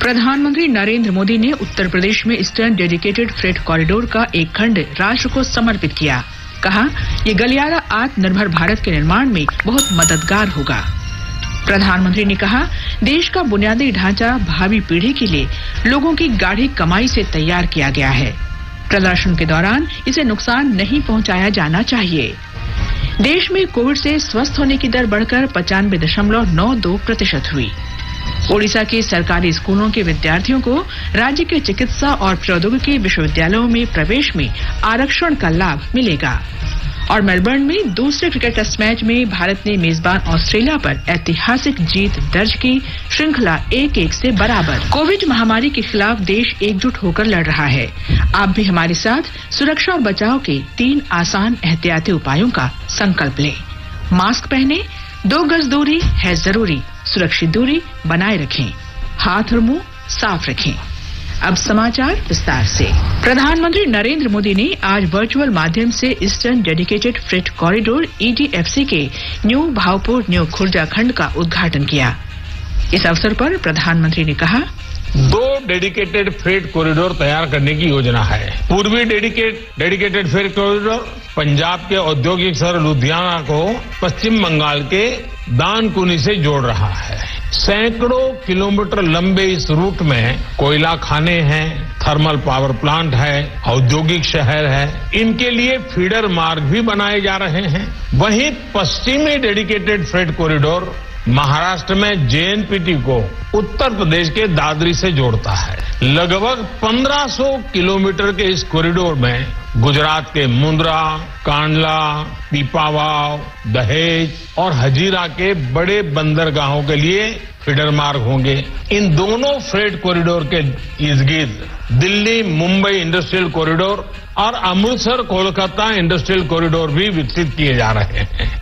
प्रधानमंत्री नरेंद्र मोदी ने उत्तर प्रदेश में ईस्टर्न डेडिकेटेड फ्रेट कॉरिडोर का एक खंड राष्ट्र को समर्पित किया। कहा, ये गलियारा आत्मनिर्भर भारत के निर्माण में बहुत मददगार होगा। प्रधानमंत्री ने कहा, देश का बुनियादी ढांचा भावी पीढ़ी के लिए लोगों की गाढ़ी कमाई से तैयार किया गया है। प्रदर्शन के दौरान इसे नुकसान नहीं पहुंचाया जाना चाहिए। देश में कोविड से स्वस्थ होने की दर बढ़कर 95.92% हुई। ओडिशा के सरकारी स्कूलों के विद्यार्थियों को राज्य के चिकित्सा और प्रौद्योगिकी विश्वविद्यालयों में प्रवेश में आरक्षण का लाभ मिलेगा। और मेलबर्न में दूसरे क्रिकेट टेस्ट मैच में भारत ने मेजबान ऑस्ट्रेलिया पर ऐतिहासिक जीत दर्ज की। श्रृंखला 1-1 से बराबर। कोविड महामारी के खिलाफ देश एकजुट होकर लड़ रहा है। आप भी हमारे साथ सुरक्षा और बचाव के 3 आसान एहतियाती उपायों का संकल्प लें। मास्क पहने, 2 गज दूरी है जरूरी, सुरक्षित दूरी बनाए रखें, हाथ और मुंह साफ रखें। अब समाचार विस्तार से। प्रधानमंत्री नरेंद्र मोदी ने आज वर्चुअल माध्यम से eastern dedicated freight corridor EDFC के न्यू भावपुर न्यू खुर्जा खंड का उद्घाटन किया। इस अवसर पर प्रधानमंत्री ने कहा, 2 डेडिकेटेड फ्रेट कॉरिडोर तैयार करने की योजना है। पूर्वी डेडिकेटेड फ्रेट कॉरिडोर पंजाब के औद्योगिक शहर लुधियाना को पश्चिम बंगाल के दानकुनी से जोड़ रहा है। सैकड़ों किलोमीटर लंबे इस रूट में कोयला खाने हैं, थर्मल पावर प्लांट है, औद्योगिक शहर है। इनके लिए फीडर मार्ग भी बनाए जा रहे हैं। वहीं पश्चिमी डेडिकेटेड फ्रेट कॉरिडोर महाराष्ट्र में JNPT को उत्तर प्रदेश के दादरी से जोड़ता है। लगभग 1500 किलोमीटर के इस कॉरिडोर में गुजरात के मुंद्रा, कांडला, पीपावाव, दहेज और हजीरा के बड़े बंदरगाहों के लिए फीडर मार्ग होंगे। इन दोनों फ्रेट कॉरिडोर के इर्द-गिर्द दिल्ली मुंबई इंडस्ट्रियल कॉरिडोर और अमृतसर कोलकाता इंडस्ट्रियल कॉरिडोर भी विकसित किए जा रहे हैं।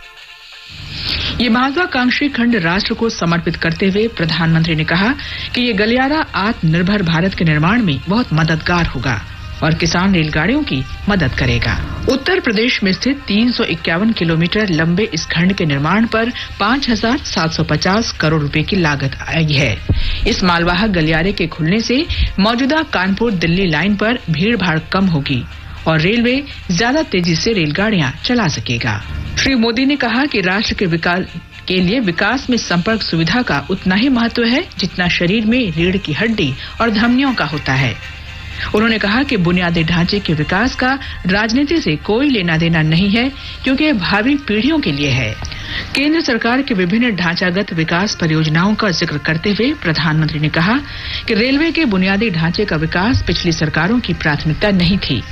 ये महत्वाकांक्षी खंड राष्ट्र को समर्पित करते हुए प्रधानमंत्री ने कहा कि ये गलियारा आत्मनिर्भर भारत के निर्माण में बहुत मददगार होगा और किसान रेलगाड़ियों की मदद करेगा। उत्तर प्रदेश में स्थित 351 किलोमीटर लंबे इस खंड के निर्माण पर 5,750 करोड़ रुपए की लागत आई है। इस मालवाहक गलियारे के खुलने से मौजूदा कानपुर दिल्ली लाइन पर भीड़ भाड़ कम होगी और रेलवे ज्यादा तेजी से रेलगाड़ियां चला सकेगा। श्री मोदी ने कहा कि राष्ट्र के विकास के लिए विकास में संपर्क सुविधा का उतना ही महत्व है जितना शरीर में रीढ़ की हड्डी और धमनियों का होता है। उन्होंने कहा कि बुनियादी ढांचे के विकास का राजनीति से कोई लेना देना नहीं है, क्योंकि भावी पीढ़ियों के लिए है। केंद्र सरकार के विभिन्न ढांचागत विकास परियोजनाओं का जिक्र करते हुए प्रधानमंत्री ने कहा कि रेलवे के बुनियादी ढांचे का विकास पिछली सरकारों की प्राथमिकता नहीं थी।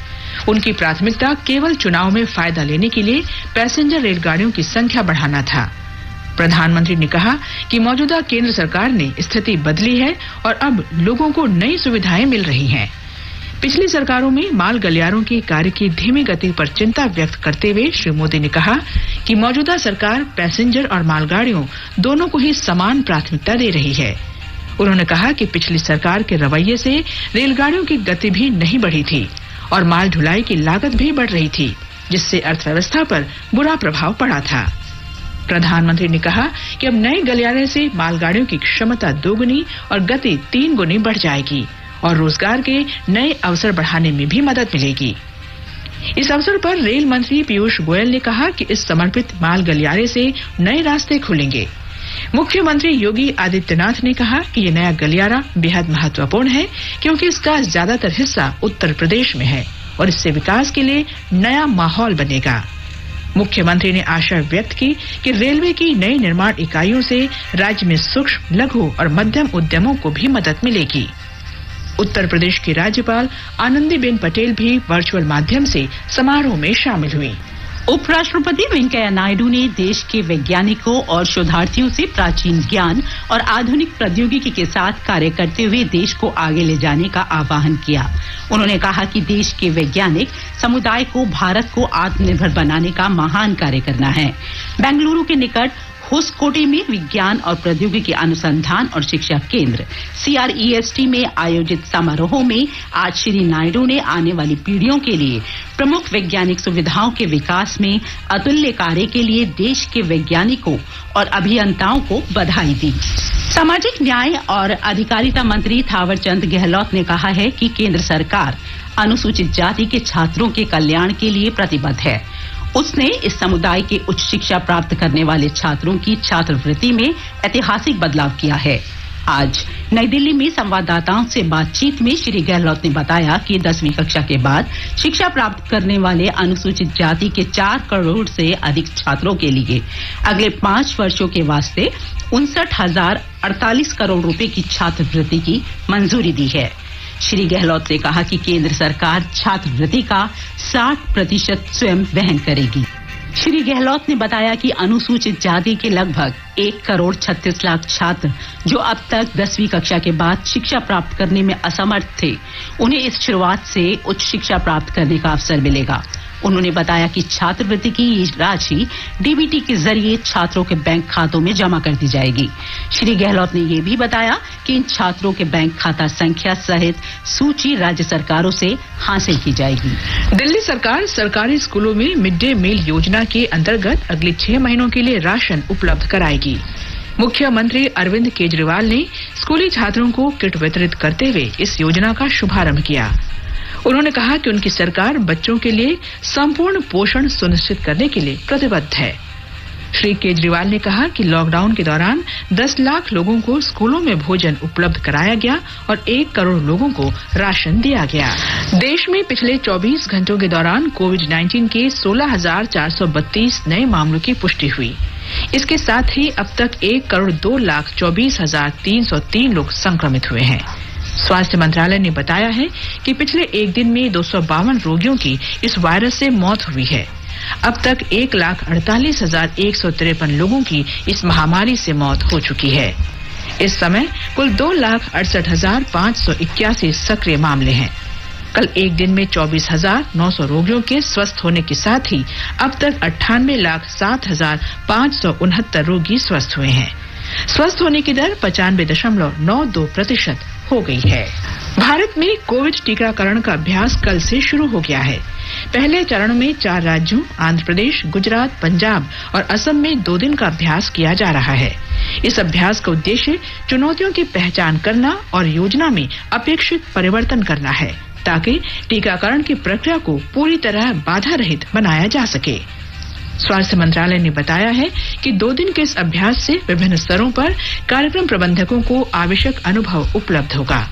उनकी प्राथमिकता केवल चुनाव में फायदा लेने के लिए पैसेंजर रेलगाड़ियों की संख्या बढ़ाना था। प्रधानमंत्री ने कहा कि मौजूदा केंद्र सरकार ने स्थिति बदली है और अब लोगों को नई सुविधाएं मिल रही हैं। पिछली सरकारों में माल गलियारों के कार्य की धीमी गति पर चिंता व्यक्त करते हुए श्री मोदी ने कहा कि मौजूदा सरकार पैसेंजर और मालगाड़ियों दोनों को ही समान प्राथमिकता दे रही है। उन्होंने कहा कि पिछली सरकार के रवैये से रेलगाड़ियों की गति भी नहीं बढ़ी थी और माल ढुलाई की लागत भी बढ़ रही थी, जिससे अर्थव्यवस्था पर बुरा प्रभाव पड़ा था। प्रधानमंत्री ने कहा कि अब नए गलियारे से मालगाड़ियों की क्षमता 2 गुनी और गति 3 गुनी बढ़ जाएगी और रोजगार के नए अवसर बढ़ाने में भी मदद मिलेगी। इस अवसर पर रेल मंत्री पीयूष गोयल ने कहा कि इस समर्पित माल गलियारे से नए रास्ते खुलेंगे। मुख्यमंत्री योगी आदित्यनाथ ने कहा कि ये नया गलियारा बेहद महत्वपूर्ण है, क्योंकि इसका ज्यादातर हिस्सा उत्तर प्रदेश में है और इससे विकास के लिए नया माहौल बनेगा। मुख्यमंत्री ने आशा व्यक्त की कि रेलवे की नई निर्माण इकाइयों से राज्य में सूक्ष्म, लघु और मध्यम उद्यमों को भी मदद मिलेगी। उत्तर प्रदेश की राज्यपाल आनंदीबेन पटेल भी वर्चुअल माध्यम से समारोह में शामिल हुई। उपराष्ट्रपति वेंकैया नायडू ने देश के वैज्ञानिकों और शोधार्थियों से प्राचीन ज्ञान और आधुनिक प्रौद्योगिकी के साथ कार्य करते हुए देश को आगे ले जाने का आह्वान किया। उन्होंने कहा कि देश के वैज्ञानिक समुदाय को भारत को आत्मनिर्भर बनाने का महान कार्य करना है। बेंगलुरु के निकट होसकोटे में विज्ञान और प्रौद्योगिकी अनुसंधान और शिक्षा केंद्र CREST में आयोजित समारोह में आज श्री नायडू ने आने वाली पीढ़ियों के लिए प्रमुख वैज्ञानिक सुविधाओं के विकास में अतुल्य कार्य के लिए देश के वैज्ञानिकों और अभियंताओं को बधाई दी। सामाजिक न्याय और अधिकारिता मंत्री थावरचंद गहलोत ने कहा है कि केंद्र सरकार अनुसूचित जाति के छात्रों के कल्याण के लिए प्रतिबद्ध है। उसने इस समुदाय के उच्च शिक्षा प्राप्त करने वाले छात्रों की छात्रवृत्ति में ऐतिहासिक बदलाव किया है। आज नई दिल्ली में संवाददाताओं से बातचीत में श्री गहलोत ने बताया कि 10वीं कक्षा के बाद शिक्षा प्राप्त करने वाले अनुसूचित जाति के 4 करोड़ से अधिक छात्रों के लिए अगले 5 वर्षों के वास्ते 59,048 करोड़ रुपए की छात्रवृत्ति की मंजूरी दी है। श्री गहलोत ने कहा कि केंद्र सरकार छात्रवृत्ति का 60% स्वयं वहन करेगी। श्री गहलोत ने बताया कि अनुसूचित जाति के लगभग 1 करोड़ 36 लाख छात्र जो अब तक 10वीं कक्षा के बाद शिक्षा प्राप्त करने में असमर्थ थे, उन्हें इस शुरुआत से उच्च शिक्षा प्राप्त करने का अवसर मिलेगा। उन्होंने बताया कि छात्रवृत्ति की ये राशि डीबीटी के जरिए छात्रों के बैंक खातों में जमा कर दी जाएगी। श्री गहलोत ने ये भी बताया कि इन छात्रों के बैंक खाता संख्या सहित सूची राज्य सरकारों से हासिल की जाएगी। दिल्ली सरकार सरकारी स्कूलों में मिड डे मील योजना के अंतर्गत अगले 6 महीनों के लिए राशन उपलब्ध कराएगी। मुख्यमंत्री अरविंद केजरीवाल ने स्कूली छात्रों को किट वितरित करते हुए इस योजना का शुभारंभ किया। उन्होंने कहा कि उनकी सरकार बच्चों के लिए संपूर्ण पोषण सुनिश्चित करने के लिए प्रतिबद्ध है। श्री केजरीवाल ने कहा कि लॉकडाउन के दौरान 10 लाख लोगों को स्कूलों में भोजन उपलब्ध कराया गया और 1 करोड़ लोगों को राशन दिया गया। देश में पिछले 24 घंटों के दौरान कोविड-19 के 16,432 नए मामलों की पुष्टि हुई। इसके साथ ही अब तक 1,24,24,303 लोग संक्रमित हुए हैं। स्वास्थ्य मंत्रालय ने बताया है कि पिछले एक दिन में 252 रोगियों की इस वायरस से मौत हुई है। अब तक 1,48,153 लोगों की इस महामारी से मौत हो चुकी है। इस समय कुल 2,68,581 सक्रिय मामले हैं। कल एक दिन में 24,900 रोगियों के स्वस्थ होने के साथ ही अब तक 98,07,569 रोगी स्वस्थ हुए हैं। स्वस्थ होने की दर 95.92% हो गई है। भारत में कोविड टीकाकरण का अभ्यास कल से शुरू हो गया है। पहले चरण में 4 राज्यों आंध्र प्रदेश, गुजरात, पंजाब और असम में 2 दिन का अभ्यास किया जा रहा है। इस अभ्यास का उद्देश्य चुनौतियों की पहचान करना और योजना में अपेक्षित परिवर्तन करना है ताकि टीकाकरण की प्रक्रिया को पूरी तरह बाधा रहित बनाया जा सके। स्वास्थ्य मंत्रालय ने बताया है कि 2 दिन के इस अभ्यास से विभिन्न स्तरों पर कार्यक्रम प्रबंधकों को आवश्यक अनुभव उपलब्ध होगा।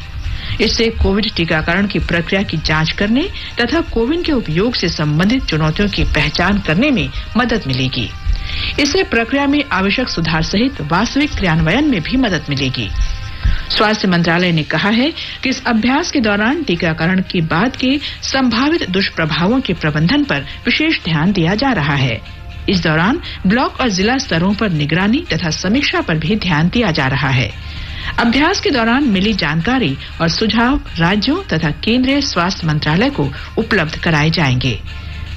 इससे कोविड टीकाकरण की प्रक्रिया की जांच करने तथा कोविन के उपयोग से संबंधित चुनौतियों की पहचान करने में मदद मिलेगी। इससे प्रक्रिया में आवश्यक सुधार सहित वास्तविक क्रियान्वयन में भी मदद मिलेगी। स्वास्थ्य मंत्रालय ने कहा है कि इस अभ्यास के दौरान टीकाकरण के बाद के संभावित दुष्प्रभावों के प्रबंधन पर विशेष ध्यान दिया जा रहा है। इस दौरान ब्लॉक और जिला स्तरों पर निगरानी तथा समीक्षा पर भी ध्यान दिया जा रहा है। अभ्यास के दौरान मिली जानकारी और सुझाव राज्यों तथा केंद्रीय स्वास्थ्य मंत्रालय को उपलब्ध कराए जाएंगे।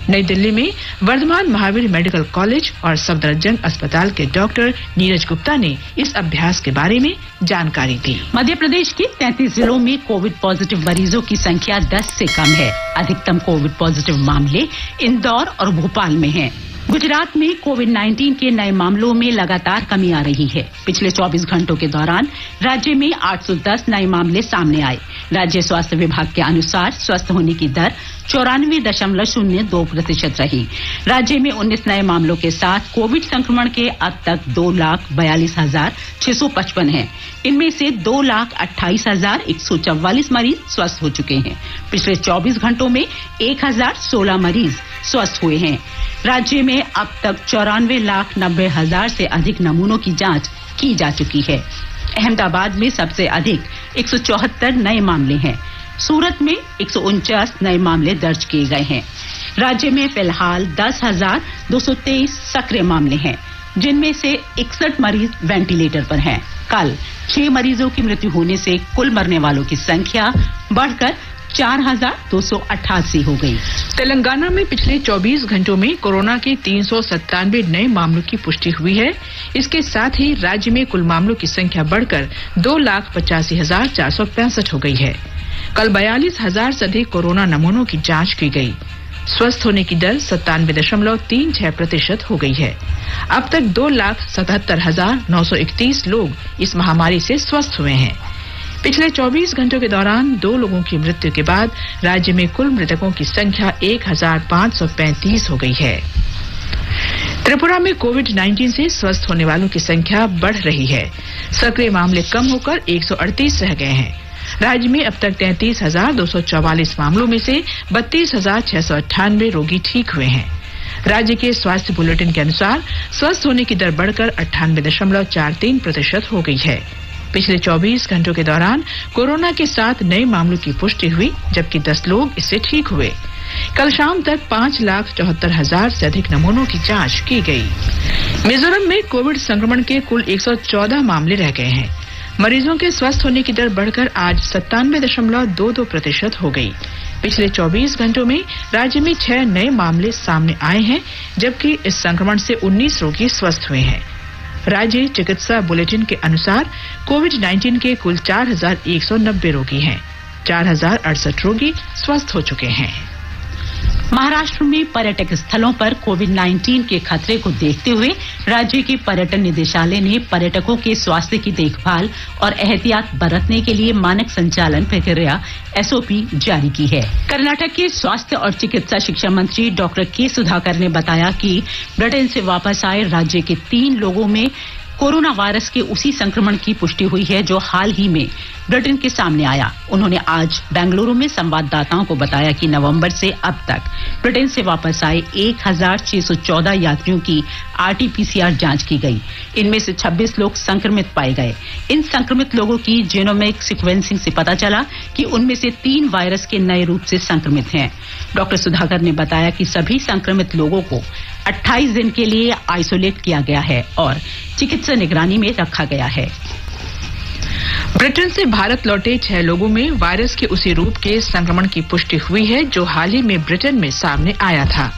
नई दिल्ली में वर्धमान महावीर मेडिकल कॉलेज और सफदरजंग अस्पताल के डॉक्टर नीरज गुप्ता ने इस अभ्यास के बारे में जानकारी दी। मध्य प्रदेश के 33 जिलों में कोविड पॉजिटिव मरीजों की संख्या 10 से कम है। अधिकतम कोविड पॉजिटिव मामले इंदौर और भोपाल में हैं। गुजरात में कोविड-19 के नए मामलों में लगातार कमी आ रही है। पिछले 24 घंटों के दौरान राज्य में 810 नए मामले सामने आए। राज्य स्वास्थ्य विभाग के अनुसार स्वस्थ होने की दर 94.02% रही। राज्य में 19 नए मामलों के साथ कोविड संक्रमण के अब तक 2,42,655 हैं। इनमें से 2,28,144 मरीज स्वस्थ हो चुके हैं। पिछले 24 घंटों में 1,016 मरीज स्वस्थ हुए हैं। राज्य में अब तक 94,90,000 से अधिक नमूनों की जांच की जा चुकी है। अहमदाबाद में सबसे अधिक 174 नए मामले हैं। सूरत में 149 नए मामले दर्ज किए गए हैं। राज्य में फिलहाल 10,223 सक्रिय मामले हैं, जिनमें से 61 मरीज वेंटिलेटर पर हैं। कल 6 मरीजों की मृत्यु होने से कुल मरने वालों की संख्या बढ़कर 4,288 हो गई। तेलंगाना में पिछले 24 घंटों में कोरोना के 397 नए मामलों की पुष्टि हुई है। इसके साथ ही राज्य में कुल मामलों की संख्या बढ़कर 2,85,465 हो गई है। कल 42,000 से अधिक कोरोना नमूनों की जांच की गई। स्वस्थ होने की दर 97.36% हो गई है। अब तक 2,77,931 लोग इस महामारी से स्वस्थ हुए हैं। पिछले 24 घंटों के दौरान 2 लोगों की मृत्यु के बाद राज्य में कुल मृतकों की संख्या 1,535 हो गई है। त्रिपुरा में कोविड-19 से स्वस्थ होने वालों की संख्या बढ़ रही है। सक्रिय मामले कम होकर 138 रह गए हैं। राज्य में अब तक 33,244 मामलों में से 32,698 रोगी ठीक हुए हैं। राज्य के स्वास्थ्य बुलेटिन के अनुसार स्वस्थ होने की दर बढ़कर 98.43% हो गई है। पिछले 24 घंटों के दौरान कोरोना के 7 नए मामलों की पुष्टि हुई, जबकि 10 लोग इससे ठीक हुए। कल शाम तक 5,74,000 से अधिक नमूनों की जांच की गई। मिजोरम में कोविड संक्रमण के कुल 114 मामले रह गए हैं। मरीजों के स्वस्थ होने की दर बढ़कर आज 97.22% हो गई। पिछले 24 घंटों में राज्य में 6 नए मामले सामने आए हैं, जबकि इस संक्रमण से 19 रोगी स्वस्थ हुए हैं। राज्य चिकित्सा बुलेटिन के अनुसार कोविड-19 के कुल 4,190 रोगी हैं। 4,068 रोगी स्वस्थ हो चुके हैं। महाराष्ट्र में पर्यटक स्थलों पर कोविड-19 के खतरे को देखते हुए राज्य के पर्यटन निदेशालय ने पर्यटकों के स्वास्थ्य की देखभाल और एहतियात बरतने के लिए मानक संचालन प्रक्रिया SOP जारी की है। कर्नाटक के स्वास्थ्य और चिकित्सा शिक्षा मंत्री डॉक्टर के सुधाकर ने बताया कि ब्रिटेन से वापस आए राज्य के 3 लोगों में कोरोना वायरस के उसी संक्रमण की पुष्टि हुई है जो हाल ही में ब्रिटेन के सामने आया। उन्होंने आज बेंगलुरु में संवाददाताओं को बताया कि नवंबर से अब तक ब्रिटेन से वापस आए 1,614 यात्रियों की RT-PCR जांच की गई। इनमें से 26 लोग संक्रमित पाए गए। इन संक्रमित लोगों की जीनोमिक सीक्वेंसिंग से पता चला कि उनमें से 3 वायरस के नए रूप से संक्रमित हैं। डॉक्टर सुधाकर ने बताया कि सभी संक्रमित लोगों को 28 दिन के लिए आइसोलेट किया गया है और चिकित्सा निगरानी में रखा गया है। ब्रिटेन से भारत लौटे 6 लोगों में वायरस के उसी रूप के संक्रमण की पुष्टि हुई है जो हाल ही में ब्रिटेन में सामने आया था।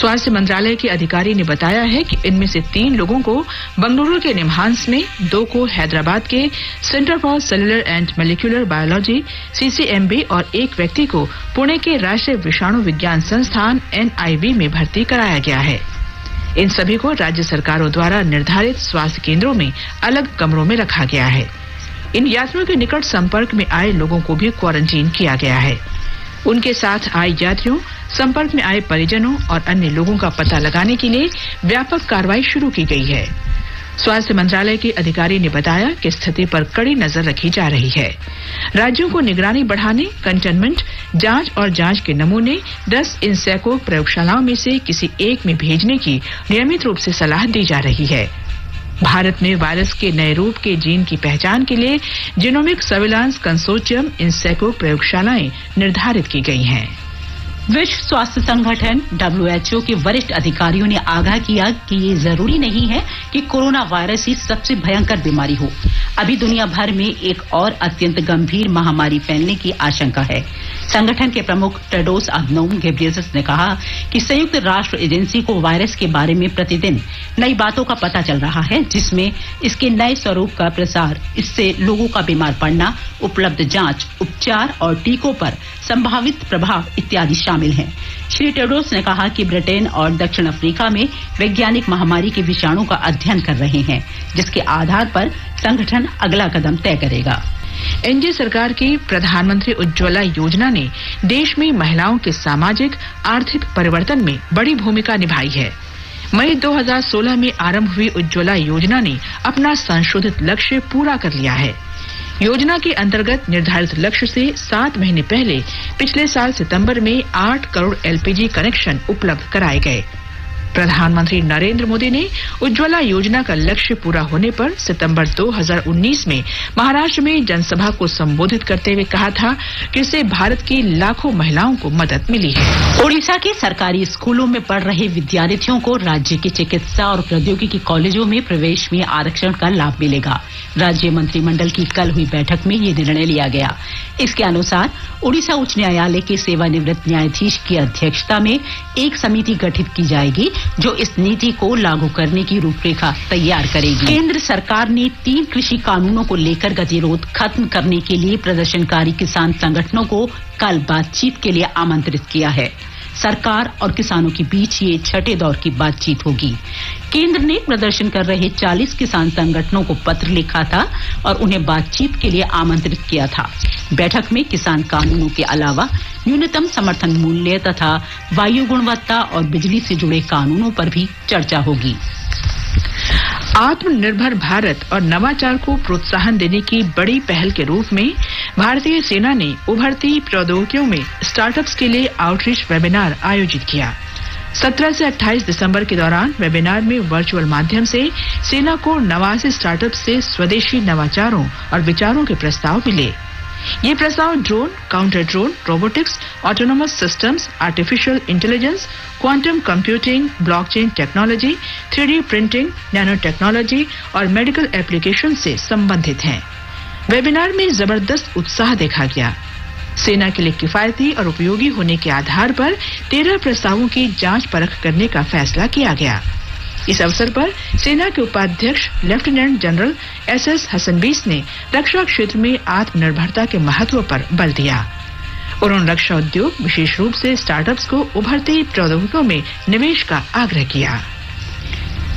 स्वास्थ्य मंत्रालय के अधिकारी ने बताया है कि इनमें से 3 लोगों को बंगलुरु के निमहांस में, 2 को हैदराबाद के centre for cellular and molecular biology CCMB और 1 व्यक्ति को पुणे के राष्ट्रीय विषाणु विज्ञान संस्थान NIV में भर्ती कराया गया है। इन सभी को राज्य सरकारों द्वारा निर्धारित स्वास्थ्य केंद्रों में अलग कमरों में रखा गया है। इन यात्रियों के निकट संपर्क में आए लोगों को भी क्वारंटीन किया गया है। उनके साथ आए यात्रियों, संपर्क में आए परिजनों और अन्य लोगों का पता लगाने के लिए व्यापक कार्रवाई शुरू की गई है। स्वास्थ्य मंत्रालय के अधिकारी ने बताया कि स्थिति पर कड़ी नजर रखी जा रही है। राज्यों को निगरानी बढ़ाने, कंटेनमेंट, जांच और जांच के नमूने 10 इंसेको प्रयोगशालाओं में से किसी एक में भेजने की नियमित रूप से सलाह दी जा रही है। भारत में वायरस के नए रूप के जीन की पहचान के लिए जीनोमिक सर्विलांस कंसोर्टियम इंसेको प्रयोगशालाएं निर्धारित की गई हैं। विश्व स्वास्थ्य संगठन WHO के वरिष्ठ अधिकारियों ने आगाह किया कि ये जरूरी नहीं है कि कोरोना वायरस ही सबसे भयंकर बीमारी हो। अभी दुनिया भर में एक और अत्यंत गंभीर महामारी फैलने की आशंका है। संगठन के प्रमुख टेड्रोस अधनोम घेब्रेयेसस ने कहा कि संयुक्त राष्ट्र एजेंसी को वायरस के बारे में प्रतिदिन नई बातों का पता चल रहा है, जिसमें इसके नए स्वरूप का प्रसार, इससे लोगों का बीमार पड़ना, उपलब्ध जांच, उपचार और टीकों पर संभावित प्रभाव इत्यादि शामिल हैं। श्री टेड्रोस ने कहा कि ब्रिटेन और दक्षिण अफ्रीका में वैज्ञानिक महामारी के विषाणु का अध्ययन कर रहे हैं, जिसके आधार पर संगठन अगला कदम तय करेगा। एनडीए सरकार की प्रधानमंत्री उज्ज्वला योजना ने देश में महिलाओं के सामाजिक आर्थिक परिवर्तन में बड़ी भूमिका निभाई है। मई 2016 में आरंभ हुई उज्ज्वला योजना ने अपना संशोधित लक्ष्य पूरा कर लिया है। योजना के अंतर्गत निर्धारित लक्ष्य से 7 महीने पहले पिछले साल सितंबर में 8 करोड़ LPG कनेक्शन उपलब्ध कराए गए। प्रधानमंत्री नरेंद्र मोदी ने उज्ज्वला योजना का लक्ष्य पूरा होने पर सितंबर 2019 में महाराष्ट्र में जनसभा को संबोधित करते हुए कहा था कि इससे भारत की लाखों महिलाओं को मदद मिली है। ओडिशा के सरकारी स्कूलों में पढ़ रहे विद्यार्थियों को राज्य के चिकित्सा और प्रौद्योगिकी कॉलेजों में प्रवेश में आरक्षण का लाभ मिलेगा। राज्य मंत्रिमंडल की कल हुई बैठक में ये निर्णय लिया गया। इसके अनुसार ओडिशा उच्च न्यायालय के सेवानिवृत्त न्यायाधीश की अध्यक्षता में एक समिति गठित की जाएगी जो इस नीति को लागू करने की रूपरेखा तैयार करेगी। केंद्र सरकार ने 3 कृषि कानूनों को लेकर गतिरोध खत्म करने के लिए प्रदर्शनकारी किसान संगठनों को कल बातचीत के लिए आमंत्रित किया है। सरकार और किसानों के बीच ये 6ठे दौर की बातचीत होगी। केंद्र ने प्रदर्शन कर रहे 40 किसान संगठनों को पत्र लिखा था और उन्हें बातचीत के लिए आमंत्रित किया था। बैठक में किसान कानूनों के अलावा न्यूनतम समर्थन मूल्य तथा वायु गुणवत्ता और बिजली से जुड़े कानूनों पर भी चर्चा होगी। आत्मनिर्भर भारत और नवाचार को प्रोत्साहन देने की बड़ी पहल के रूप में भारतीय सेना ने उभरती प्रौद्योगिकियों में स्टार्टअप्स के लिए आउटरीच वेबिनार आयोजित किया। 17 से 28 दिसंबर के दौरान वेबिनार में वर्चुअल माध्यम से सेना को 89 स्टार्टअप से स्वदेशी नवाचारों और विचारों के प्रस्ताव मिले। ये प्रस्ताव drone, counter drone, robotics, autonomous systems, artificial intelligence, quantum computing, blockchain technology, 3D printing, nano technology और मेडिकल एप्लीकेशन से संबंधित हैं। वेबिनार में जबरदस्त उत्साह देखा गया। सेना के लिए किफायती और उपयोगी होने के आधार पर 13 प्रस्तावों की जांच परख करने का फैसला किया गया। इस अवसर पर सेना के उपाध्यक्ष लेफ्टिनेंट जनरल SS हसनबीस ने रक्षा क्षेत्र में आत्मनिर्भरता के महत्व पर बल दिया। उन्होंने रक्षा उद्योग, विशेष रूप से स्टार्टअप्स को उभरती प्रौद्योगिकियों में निवेश का आग्रह किया।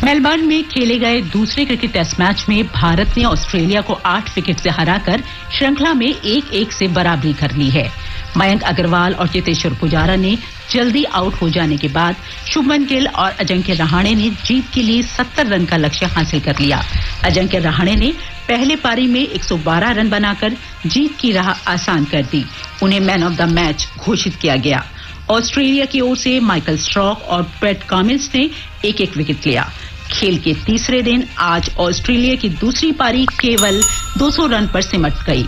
मेलबर्न में खेले गए दूसरे क्रिकेट टेस्ट मैच में भारत ने ऑस्ट्रेलिया को 8 विकेट से हराकर श्रृंखला में 1-1 से बराबरी कर ली है। मयंक अग्रवाल और चेतेश्वर पुजारा ने जल्दी आउट हो जाने के बाद शुभमन गिल और अजिंक्य रहाणे ने जीत के लिए 70 रन का लक्ष्य हासिल कर लिया। अजिंक्य रहाणे ने पहले पारी में 112 रन बनाकर जीत की राह आसान कर दी। उन्हें मैन ऑफ द मैच घोषित किया गया। ऑस्ट्रेलिया की ओर से माइकल स्ट्रॉक और पैट कमिंस ने 1-1 विकेट लिया। खेल के तीसरे दिन आज ऑस्ट्रेलिया की दूसरी पारी केवल 200 रन पर सिमट गई।